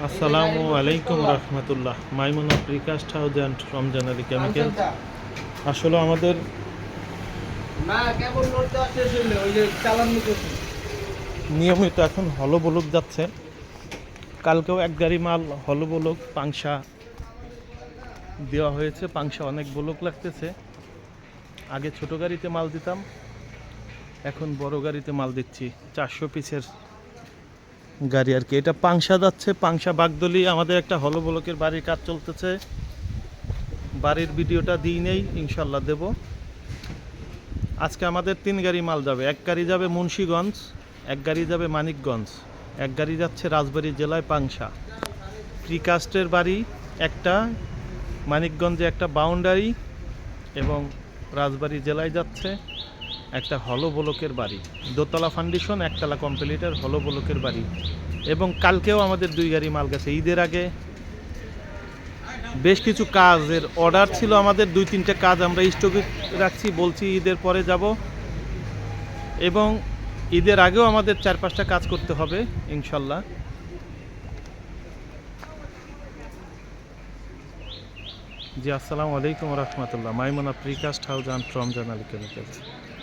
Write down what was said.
আসসালামু আলাইকুম রহমতুল্লাহ। Maimuna precast house and Ramjan Ali chemical. আসলে আমাদের নিয়মিত এখন হলো বলক যাচ্ছে। কালকেও এক গাড়ি মাল হলো বলক পাংশা দেওয়া হয়েছে। পাংশা অনেক বলক লাগতেছে। আগে ছোট গাড়িতে মাল দিতাম, এখন বড় গাড়িতে মাল দিচ্ছি। 400 পিসের গাড়ি আর কি। এটা পাংশা যাচ্ছে, পাংশা বাগদলি। আমাদের একটা হলো বলকের বাড়ির কাজ চলতেছে, বাড়ির ভিডিওটা দিই নেই, ইনশাল্লাহ দেব। আজকে আমাদের 3 গাড়ি মাল যাবে। এক গাড়ি যাবে মুন্সিগঞ্জ, এক গাড়ি যাবে মানিকগঞ্জ, এক গাড়ি যাচ্ছে রাজবাড়ী জেলায় পাংশা। প্রিকাস্টের বাড়ি একটা, মানিকগঞ্জে একটা বাউন্ডারি, এবং রাজবাড়ী জেলায় যাচ্ছে একটা হলো বলকের বাড়ি। দোতলা ফাউন্ডেশন, একতলা কমপ্লিটের হলো বলকের বাড়ি। এবং কালকেও আমাদের 2 গাড়ি মাল গেছে। ঈদের আগে বেশ কিছু কাজের অর্ডার ছিল আমাদের, 2-3টে কাজ আমরা স্টকে রাখছি, বলছি ঈদের পরে যাব। এবং ঈদের আগেও আমাদের 4-5টা কাজ করতে হবে ইনশাল্লাহ। জি, আসসালামু আলাইকুম রহমতুল্লাহ। Maimuna precast house and Ramjan Ali chemicals.